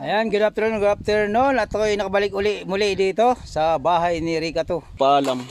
Ayan, good afternoon, good afternoon. At ako'y nakabalik muli dito sa bahay ni Rica to. Paalam.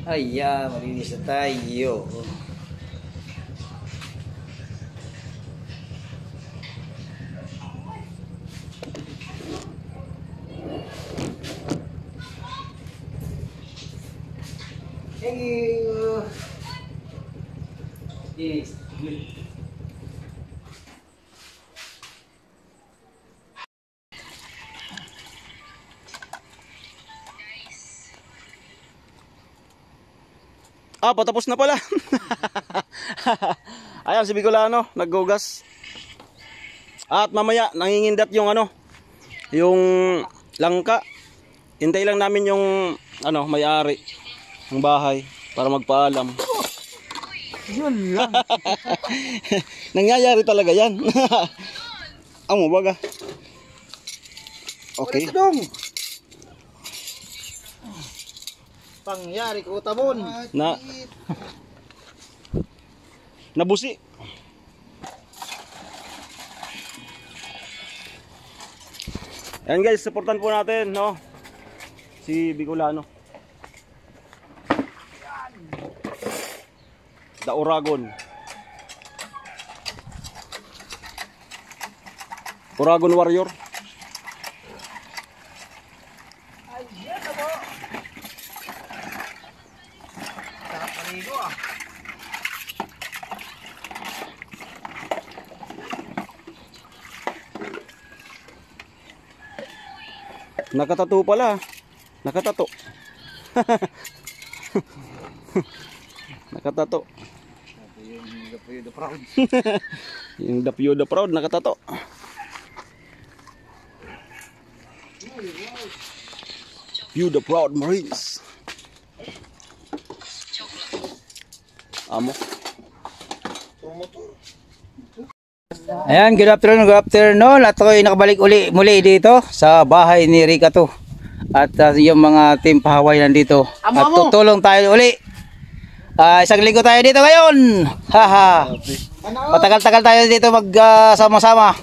Ayan, malinis na tayo. Yes. Ah, patapos na pala. Ayan si Bicolano, naggugas. At mamaya nangingindat yung yung langka. Hintay lang namin yung may-ari ng bahay para magpaalam. Yun lang. Nangyayari talaga yan. Amo baga. Okay. Dong. Pangyari ko tabon. Nabusi. Ayan guys, supportan po natin, si Bicolano. The Uragon. Uragon Warrior. Nakatato pala. Nakatato. Nakatato. Yung the proud. Yung the proud nakatato. You the proud Marines. Amo. Ayan, good afternoon, good afternoon. At ako'y nakabalik muli dito sa bahay ni Ricato. At yung mga team pahaway nandito. At tutulong tayo uli. Isang linggo tayo dito ngayon. Haha. Matagal-tagal tayo dito magsama-sama.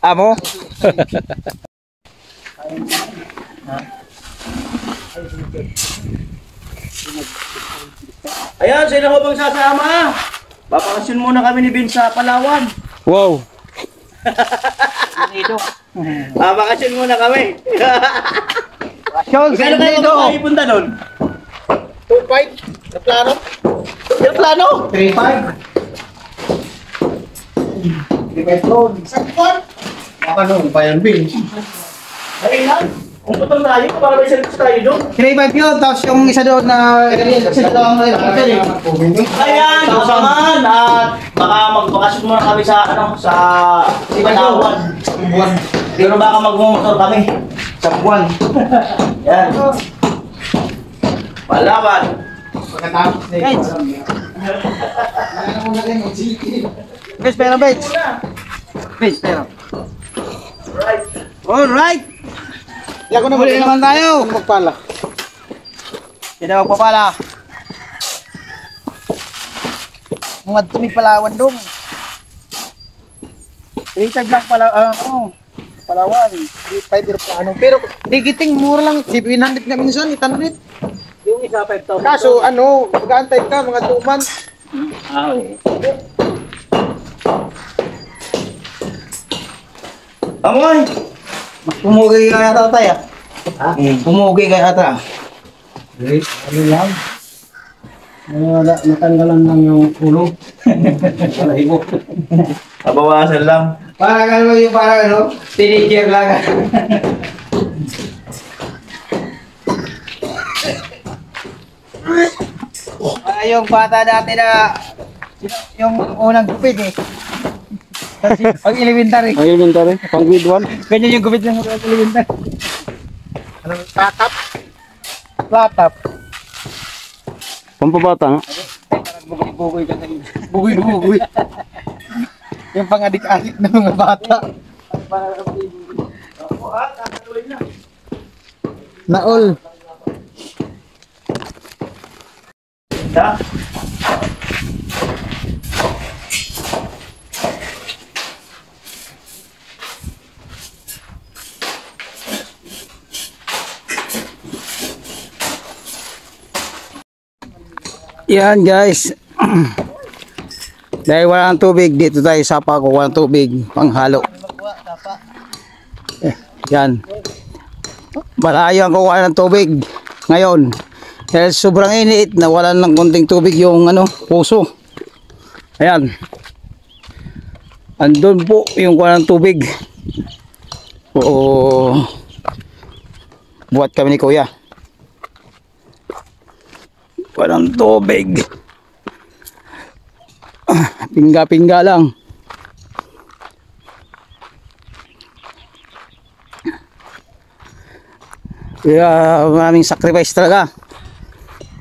Amo? Ayan, sino ko bang sasama? Papakasyon muna kami ni Vince sa Palawan. Wow. Dito. Papakasyon muna kami. Shows Kano kayo ipunta doon? 2.5 na plano. Yung plano? 3.5. 3.5 loan. Baka nung bayan bin. Ayun lang. Kung putong tayo, para may service tayo doon. 3.5 yun, tapos yung isa doon na isa doon Ayan, kasamaan at baka magbakasyon muna kami sa Palawan. Pero baka magmumotor kami sa buwan. Yan. Palawan. Guys. Guys, pera guys. Guys, pera. Right. Alright. Huli naman tayo. Magpala. Hindi na magpapala. Mga tumi Palawan dong. 3.5 lang pala, Palawan. 3.5 plano. Pero digiting mura lang. 700 nga minsan, 800. Yung isa 5,000. Kaso mag-aantay ka mga 2 months. Amoy! Pumugi ka yata tayo. Pumugi ka yata. Ano lang? Natanggalan lang yung ulo. Balahibo. Nabawasan lang. Parang yung teenager lang. Yung bata dati na yung unang gupit Pag elementary. Ang elementary, pang grade 1. Ganyan yung gupit ng elementary. Anong tatap? Platap. Pampabata nga. Parang bugoy-bugoy ka na yun. Bugoy-bugoy. Yung pang-adik-adik ng mga bata. Naol. Ha? Yan guys. Dahil walang tubig dito tayo sa Paco, walang tubig panghalo. Yan. Malayo ang kuha ng tubig ngayon. Dahil sobrang init, nawalan ng konting tubig yung puso. Ayan. Andun po yung kuha ng tubig. Oo. Buhat kami ni Kuya. Walang tubig. Pingga-pingga lang. Kaya maraming sacrifice talaga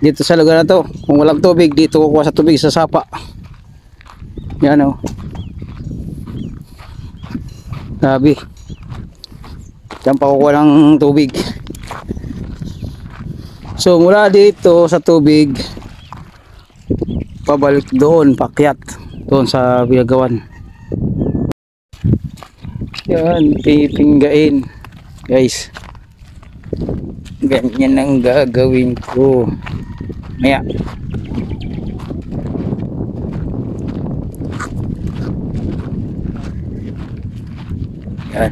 dito sa lugar na to. Kung walang tubig, dito kukuha sa tubig sa sapa. Yan o. Sabi diyan pa kukuha ng tubig. So mula dito sa tubig, pabalik doon, pakyat doon sa Bilagawan. Yan, pipinggain guys. Ganyan ang gagawin ko maya. Yan.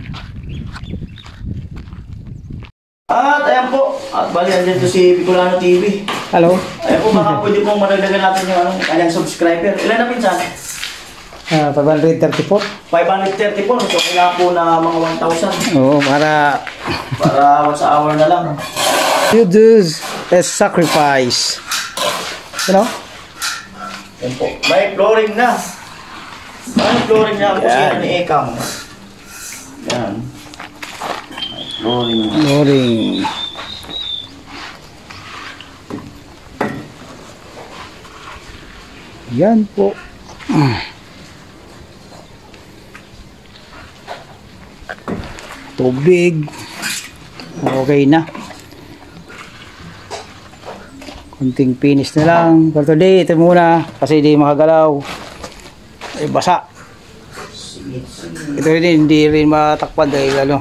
At ayan po. At bali, andyan to si Bicolano TV. Hello. Ayan po, baka pwede pong madagdagan natin yung kanyang subscriber. Ilan na pinsan? 534. 534. So, kailangan po na mga 1,000. Oo, para Once a hour na lang. you do a sacrifice. You know? Ayan po. May flooring na. May flooring na ang kusina ni Ekam. Yan. May flooring na. Loading. Yan po. Tubig. Okay na. Kunting finish na lang. For today, ito muna. Kasi di makagalaw. Ay, basa. Ito rin, hindi rin matakpan dahil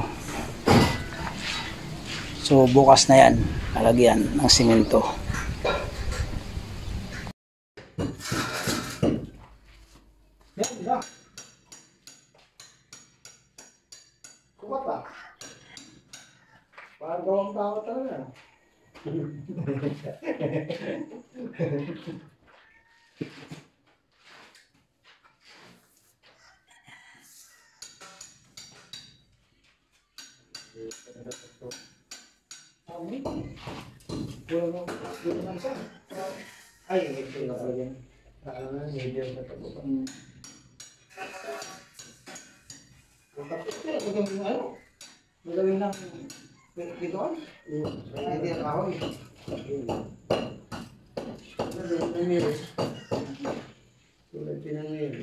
So, bukas na yan. Lalagyan ng simento. Kumat pa. Parang gawang tao talaga. Ay, ito na pala yan. Medium na ito. Magawin ng dito? Hindi na ako eh. Tulad din ang ngayon.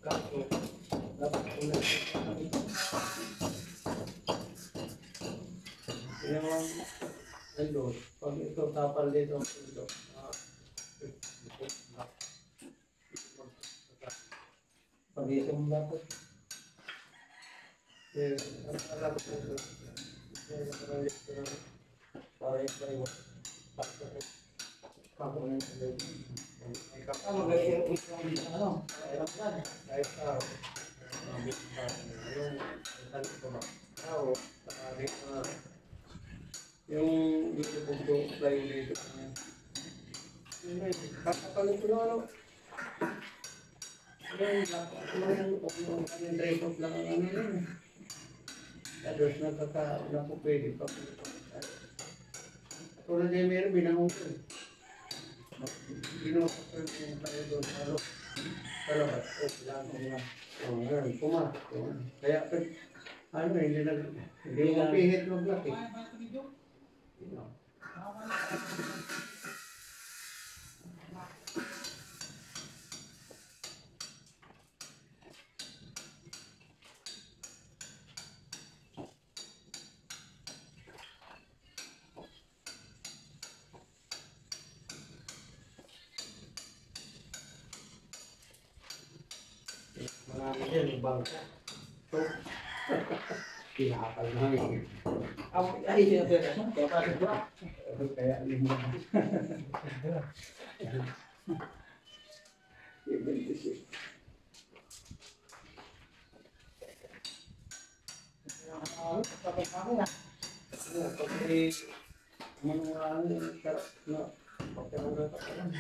Kaso, dapat tulad yung ando, pag ito tapal dito, ito. Pag ito ang dapat. Yung dito po tayo dito. Kakapalit ko lang ano. Yung report lang ang ano yun. Tapos na po pwede pa. Tulad yung meron binangon ko. Binangon ko yung tayo doon. Salamat. Kailangan ko na. Ngayon, pumasok ko. Kaya ano hindi mo pihit mag-lock eh. Marami din, bangka. Pinakal na yun. Ay, Kaya lima. 26. Mga sarap na pagkakas ka lang.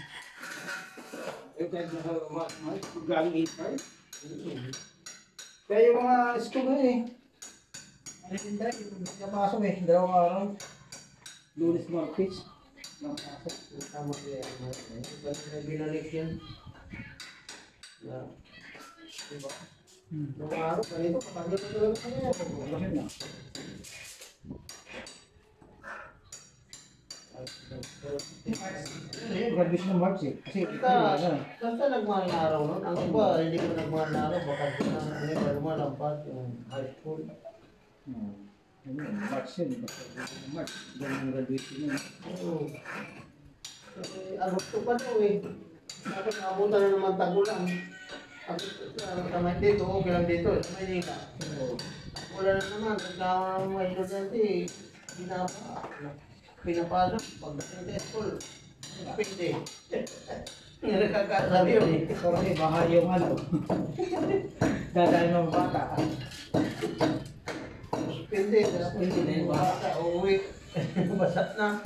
Kahit galing 8-5. Kaya yung mga school na eh. Ano yung tayo? Napasok eh. 2 araw. Lunes, Martes. Napasok. Tama kaya. Binalik yan. Diba? Nung araw, kanito, kapagod na talaga kanya. Bakit na? Graduation ng March eh. Kasi basta nagmahal na araw nun. Ang iba, hindi ko nagmahal na araw. Baka lumalampas yung high school. March yun. March. Ganun ang graduation yun. Oo. Kasi Agosto pa daw eh. Tapos nakapunta na naman tagulang. Kamay dito, okay lang dito. Sa Maynila. Wala na naman. Nagkawa ng mga estudyante. Pinapasok. Pagdating sa school. Pindi. Hindi nakakasabi yun eh. Kasi baka yung ano. Dadaan ng bata. Pindi. Pindi na yung bata. Uuwi. Basat na.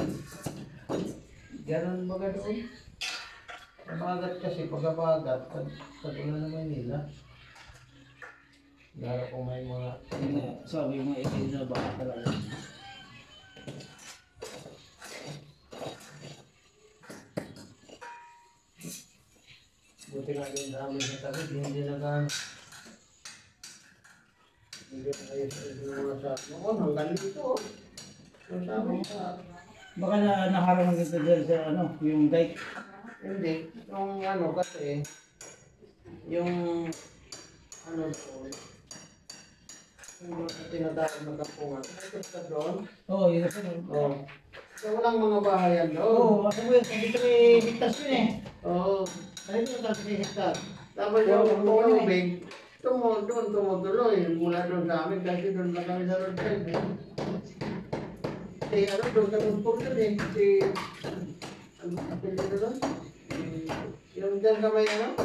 Ganon baga doon. Pag-agat kasi, pag-agat, pag-ulan na Maynila. Lalo kung may mga... Sabi yung mga itin na baka talaga. Buti nga yung dami sa tabi, hindi nag-ano. Hindi na kayo sa mga sa... Oo, hanggang dito. Yung sabi sa... Baka naharang dito dyan sa ano, yung dike. Hindi. Yung ano kasi, yung ano doon, yung tinatawag na kampungan. Ito sa doon. Oo, yun kasi. Oo. So walang mga bahayan doon. Oo, kasi mo yun, sabi ko may higtas yun eh. Oo. Kahit yung kasi hektar. Tapos yung tubig, tumutuloy. Mula doon sa amin, kasi doon na kami sa roadside. Ano, doon kami po doon eh. Ano, apelido doon? Yung dyan sa may ano?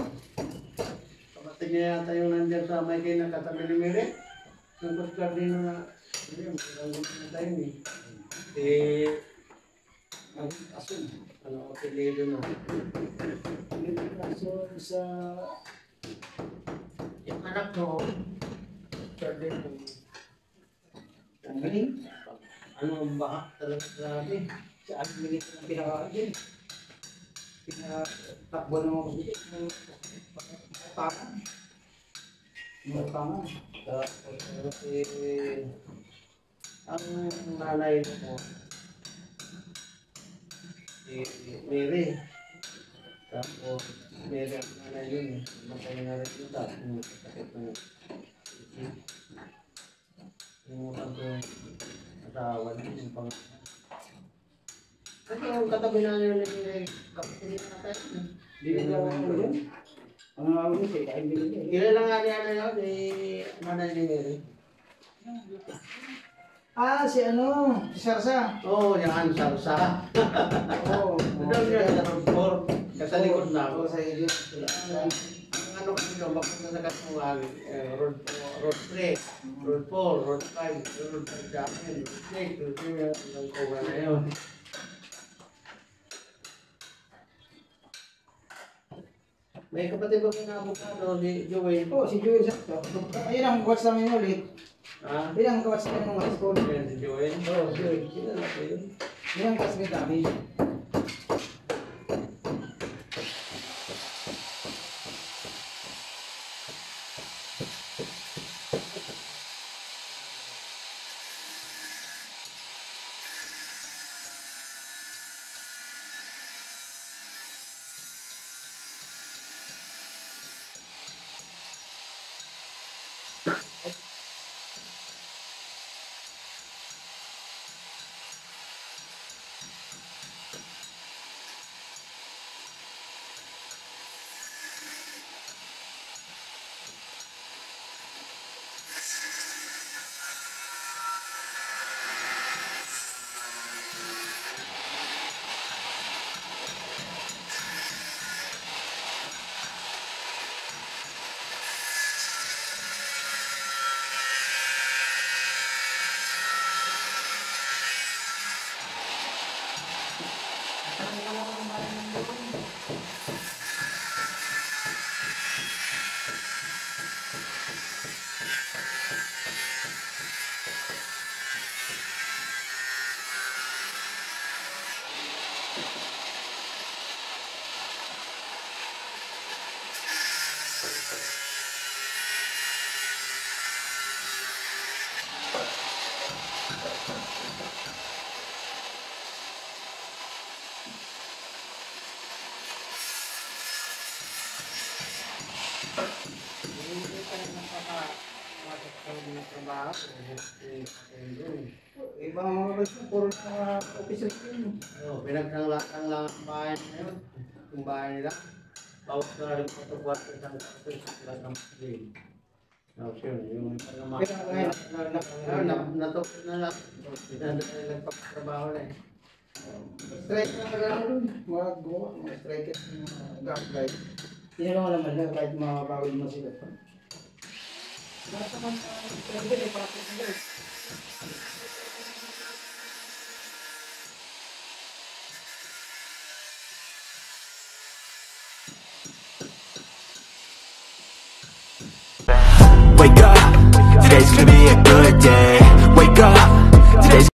Kapatid niya yata yung nandyan sa may kayo na katabi ni Mire. Yung Coast Guardino na, hindi, magandang na tayo eh. Ang asun, ano, apelido na. Asun sa... Yung anak ko, Guardino. Ang galing. Ano, baka talaga grabe. Sa admin ito ng pinaka-agin. Pinatakbo ng mga kusit. Tangan. Mga tangan. Tapos, ang nanay ko, si Mary. Tapos, Mary ang nanay yun. Matay na rin yun. Tapos, sakit ng isip. Yung asawa niya, yung pang... Kasi yung katabi na yun, kapatid na tayo. Hindi na ako yun. Ang awin niya siya, kahit bilhin niya. Kilala nga niya na yun, ni nanay ni Mary. Si ano, si Sarsa. Oo, yan, sarsa. Oo. Doon yun, sa road 4. Kasalikod na ako. Sa iyo. Ang ano kasi doon, bakit na katungan, road 3, road 4, road 5, road 5 sa akin, road 6, road 7, ang kuha na yun. May kapatid ko pinabukado, si Joey. Oo, si Joel Sakto. Ayun ang watch namin ulit. Ha? Ayun ang watch namin ng high school. Yan, si Joey. Oo, Joey. Kilala ko yun. Yun ang classmate namin. Ibang mga gusto, puro na officer yun. Pinagkanglakan lang ang bahay na yun. Yung bahay nila. Bawat na rin ito kwarto ng officer sila ng muslim. Tapos yun, yung natupin na lang. Nagpapatrabaho na eh. Strike na kagano dun. Mga gawa, mga strikers, mga guard. Hindi naman naman lang kahit makakawin mo sila. Wake up, today's gonna be a good day. Wake up, today's